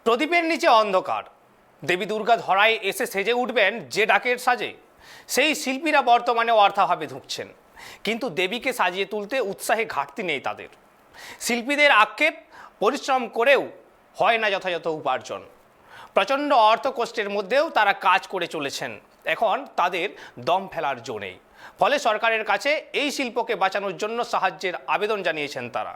প্রদীপের নিচে অন্ধকার, দেবী দুর্গা ধরায় এসে সেজে উঠবেন যে ডাকের সাজে, সেই শিল্পীরা বর্তমানে অর্থাভাবে ধুঁকছেন। কিন্তু দেবীকে সাজিয়ে তুলতে উৎসাহে ঘাটতি নেই তাদের। শিল্পীদের আক্ষেপ, পরিশ্রম করেও হয় না যথাযথ উপার্জন। প্রচণ্ড অর্থকষ্টের মধ্যেও তারা কাজ করে চলেছেন। এখন তাদের দম ফেলার জো নেই। ফলে সরকারের কাছে এই শিল্পকে বাঁচানোর জন্য সাহায্যের আবেদন জানিয়েছেন তারা।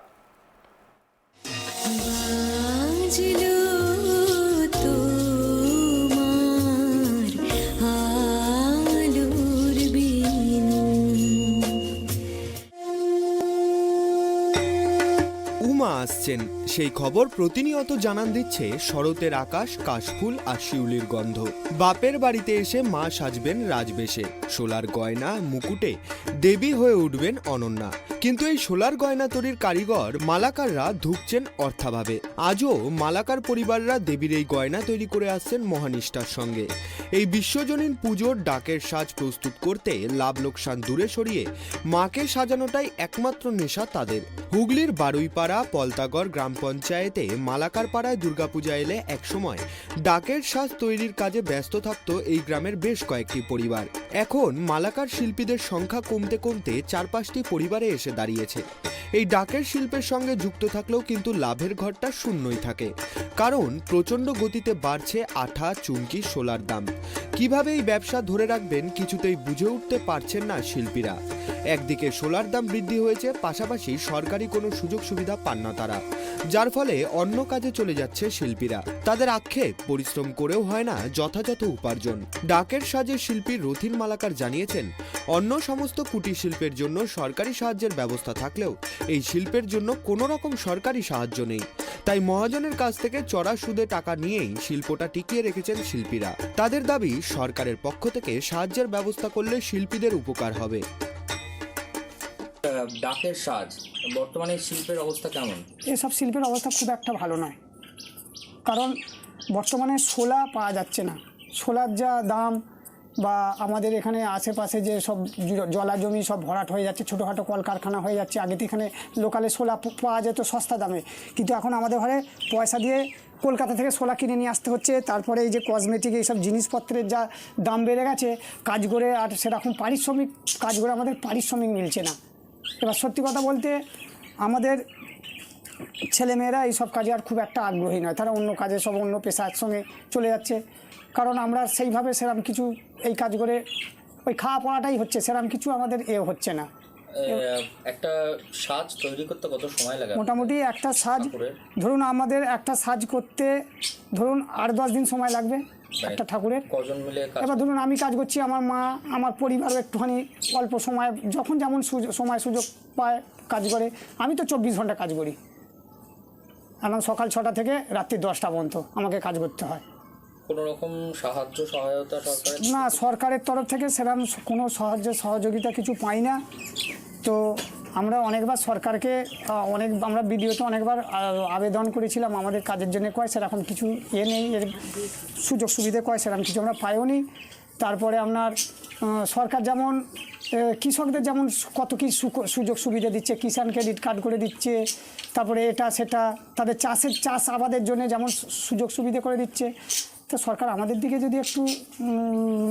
আসছেন সেই খবর প্রতিনিয়ত জানান দিচ্ছে শরতের আকাশ, কাশফুল আর শিউলির গন্ধ। বাপের বাড়িতে এসে মা সাজবেন রাজবেশে, শোলার গয়না মুকুটে দেবী হয়ে উঠবেন অনন্যা। কিন্তু এই শোলার গয়না তৈরির কারিগর মালাকাররা ধুঁকছেন অর্থাভাবে। আজও মালাকার পরিবাররা দেবীর এই গয়না তৈরি করে আসছেন মহানিষ্ঠার সঙ্গে। এই বিশ্বজনীন পুজোর ডাকের সাজ প্রস্তুত করতে লাভ লোকসান দূরে সরিয়ে মাকে সাজানোটাই একমাত্র নেশা তাদের। হুগলির বারুইপাড়া পলতাগড় গ্রাম পঞ্চায়েতে মালাকার পাড়ায় দুর্গাপূজা এলে একসময় ডাকের সাজ তৈরির কাজে ব্যস্ত থাকত এই গ্রামের বেশ কয়েকটি পরিবার। এখন মালাকার শিল্পীদের সংখ্যা কমতে কমতে 4-5টি পরিবারে এসে দাঁড়িয়েছে। এই ডাকের শিল্পের সঙ্গে যুক্ত থাকলেও কিন্তু লাভের ঘরটা শূন্যই থাকে, কারণ প্রচণ্ড গতিতে বাড়ছে আঠা, চুমকি, শোলার দাম। কিভাবে এই ব্যবসা ধরে রাখবেন কিছুতেই বুঝে উঠতে পারছেন না শিল্পীরা। একদিকে শোলার দাম বৃদ্ধি হয়েছে, পাশাপাশি সরকারি কোনো সুযোগ সুবিধা পান না তারা, যার ফলে অন্য কাজে চলে যাচ্ছে শিল্পীরা। তাদের আক্ষেপ, পরিশ্রম করেও হয় না যথাযথ উপার্জন। ডাকের সাজের শিল্পী রথিন মালাকার জানিয়েছেন, অন্য সমস্ত কুটির শিল্পের জন্য সরকারি সাহায্যের ব্যবস্থা থাকলেও এই শিল্পের জন্য কোনো রকম সরকারি সাহায্য নেই। তাই মহাজনের কাছ থেকে চড়া সুদে টাকা নিয়েই শিল্পটা টিকিয়ে রেখেছেন শিল্পীরা। তাদের দাবি, সরকারের পক্ষ থেকে সাহায্যের ব্যবস্থা করলে শিল্পীদের উপকার হবে। ডাকের সাজ বর্তমানে শিল্পের অবস্থা কেমন? এসব শিল্পের অবস্থা খুব একটা ভালো নয়, কারণ বর্তমানে শোলা পাওয়া যাচ্ছে না। শোলার যা দাম, বা আমাদের এখানে আশেপাশে যে সব জলা জমি সব ভরাট হয়ে যাচ্ছে, ছোটোখাটো কলকারখানা হয়ে যাচ্ছে। আগে তো এখানে লোকালে শোলা পাওয়া যেত সস্তা দামে, কিন্তু এখন আমাদের ঘরে পয়সা দিয়ে কলকাতা থেকে শোলা কিনে নিয়ে আসতে হচ্ছে। তারপরে এই যে কসমেটিক এইসব জিনিসপত্রের যা দাম বেড়ে গেছে, কাজ করে আর সেরকম কাজ করে আমাদের পারিশ্রমিক মিলছে না। এবার সত্যি কথা বলতে আমাদের ছেলেমেয়েরা এইসব কাজে আর খুব একটা আগ্রহী নয়, তারা অন্য কাজে সব অন্য পেশার সঙ্গে চলে যাচ্ছে। কারণ আমরা সেইভাবে সেরকম কিছু এই কাজ করে ওই খাওয়া পড়াটাই হচ্ছে, সেরকম কিছু আমাদের হচ্ছে না। একটা সাজ তৈরি করতে কত সময় লাগে? মোটামুটি একটা সাজ ধরুন আমাদের একটা সাজ করতে ধরুন 8-10 দিন সময় লাগবে একটা ঠাকুরের। কজন মিলে? এবার ধরুন আমি কাজ করছি, আমার মা, আমার পরিবারও একটুখানি অল্প সময় যখন যেমন সময় সুযোগ পায় কাজ করে। আমি তো 24 ঘন্টা কাজ করি, এখন সকাল 6টা থেকে রাত্রি 10টা পর্যন্ত আমাকে কাজ করতে হয়। কোনো রকম সহায়তা সরকারের? না, সরকারের তরফ থেকে সেরকম কোনো সহযোগিতা কিছু পাই না। তো আমরা অনেকবার সরকারকে আমরা ভিডিওতে অনেকবার আবেদন করেছিলাম, আমাদের কাজের জন্য কয় সেরকম কিছু নেই, এর সুযোগ সুবিধে কয় সেরকম কিছু আমরা পাইও নি। তারপরে আপনার সরকার যেমন কৃষকদের যেমন কত কি সুযোগ সুবিধা দিচ্ছে, কিষাণ ক্রেডিট কার্ড করে দিচ্ছে, তারপরে এটা সেটা তাদের চাষ আবাদের জন্য যেমন সুযোগ সুবিধা করে দিচ্ছে। তো সরকার আমাদের দিকে যদি একটু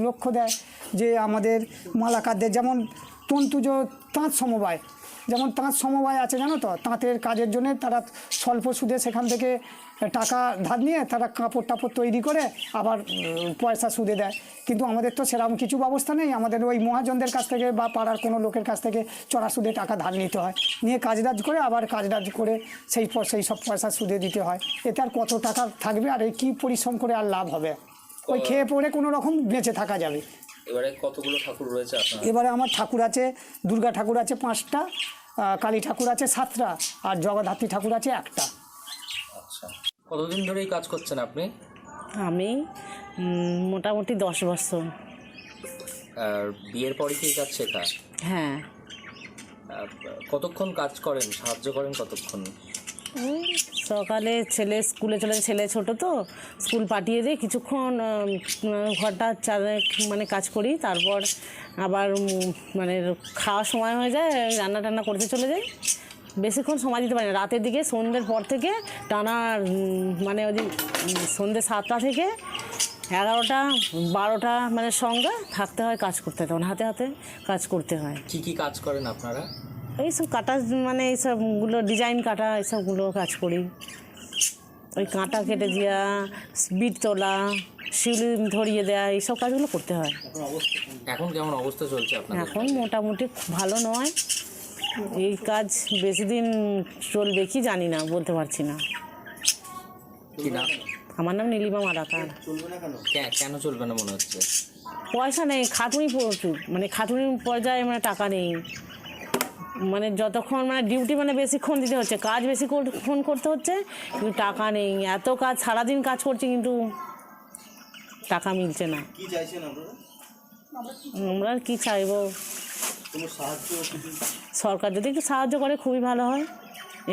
লক্ষ্য দেয়, যে আমাদের মালাকারদের যেমন তাঁত সমবায় আছে জানো তো, তাঁতের কাজের জন্য তারা স্বল্প সুদে সেখান থেকে টাকা ধার নিয়ে তারা কাপড় টাপড় তৈরি করে আবার পয়সা সুদে দেয়। কিন্তু আমাদের তো সেরকম কিছু ব্যবস্থা নেই। আমাদের ওই মহাজনদের কাছ থেকে বা পাড়ার কোনো লোকের কাছ থেকে চড়া সুদে টাকা ধার নিতে হয়, নিয়ে কাজরাজ করে আবার কাজরাজ করে সেই সব পয়সা সুদে দিতে হয়। এতে আর কত টাকা থাকবে, আর এই কী পরিশ্রম করে আর লাভ হবে? ওই খেয়ে পড়ে কোনো রকম বেঁচে থাকা যাবে। এবারে কতগুলো ঠাকুর রয়েছে আপনার? এবারে আমার ঠাকুর আছে, দুর্গা ঠাকুর আছে 5টা, কালী ঠাকুর আছে 7টা, আর জগদ্ধাত্রী ঠাকুর আছে 1টা। আচ্ছা, কতদিন ধরে এই কাজ করছেন আপনি? আমি মোটামুটি 10 বছর। আর বিয়ের পরে কি কাজ শেখা? হ্যাঁ। কতক্ষণ কাজ করেন, সাহায্য করেন কতক্ষণ? সকালে স্কুলে চলে, ছেলে ছোট তো স্কুল পাঠিয়ে দিয়ে কিছুক্ষণ ঘরটা মানে কাজ করি, তারপর আবার মানে খাওয়ার সময় হয়ে যায়, রান্না টান্না করতে চলে যাই। বেশিক্ষণ সময় দিতে পারি না। রাতের দিকে সন্ধ্যের পর থেকে টানা মানে ওই সন্ধ্যে 7টা থেকে 11টা 12টা মানে সঙ্গে থাকতে হয়, কাজ করতে হয়, তখন হাতে হাতে কাজ করতে হয়। কি কি কাজ করেন আপনারা? এইসব কাটা মানে এইসবগুলো ডিজাইন কাটা এইসবগুলো কাজ করি। ওই কাঁটা কেটে দেওয়া, বিট তোলা, শিউলি ধরিয়ে দেওয়া, এইসব কাজগুলো করতে হয়। এখন কেমন অবস্থা চলছে আপনাদের? এখন মোটামুটি ভালো নয়, এই কাজ বেশি দিন চলবে কি জানি না, বলতে পারছি না। কি না? আমার নাম নীলিমা মালাকার। কেন চলবে না মনে হচ্ছে? পয়সা নেই, খাটুনি প্রচুর, মানে খাটুনি পর্যায়ে মানে টাকা নেই, মানে যতক্ষণ মানে ডিউটি মানে বেশিক্ষণ দিতে হচ্ছে, কাজ বেশিক্ষণ করতে হচ্ছে, কিন্তু টাকা নেই। এত কাজ, সারাদিন কাজ করছি কিন্তু টাকা মিলছে না। কি চাইছেন আপনারা? আমরা কি চাইবো, কোনো সাহায্য কিছু? সরকার যদি একটু সাহায্য করে খুবই ভালো হয়,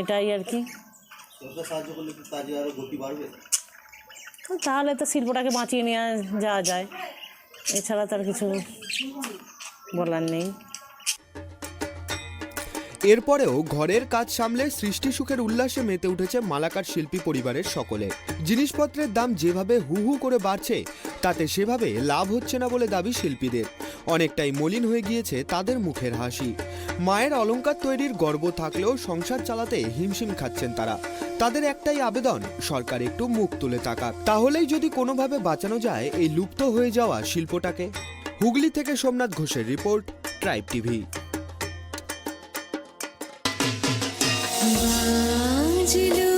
এটাই আর কি। সরকার সাহায্য করলে কি কাজে আরো গতি বাড়বে? তাহলে তো শিল্পটাকে বাঁচিয়ে নেওয়া যাওয়া যায়, এছাড়া তার কিছু বলার নেই। এরপরেও ঘরের কাজ সামলে সৃষ্টি সুখের উল্লাসে মেতে উঠেছে মালাকার শিল্পী পরিবারের সকলে। জিনিসপত্রের দাম যেভাবে হু হু করে বাড়ছে, তাতে সেভাবে লাভ হচ্ছে না বলে দাবি শিল্পীদের। অনেকটাই মলিন হয়ে গিয়েছে তাদের মুখের হাসি। মায়ের অলংকার তৈরির গর্ব থাকলেও সংসার চালাতে হিমশিম খাচ্ছেন তারা। তাদের একটাই আবেদন, সরকার একটু মুখ তুলে তাকাক, তাহলেই যদি কোনোভাবে বাঁচানো যায় এই লুপ্ত হয়ে যাওয়া শিল্পটাকে। হুগলি থেকে সোমনাথ ঘোষের রিপোর্ট, ট্রাইব টিভি। বাজলো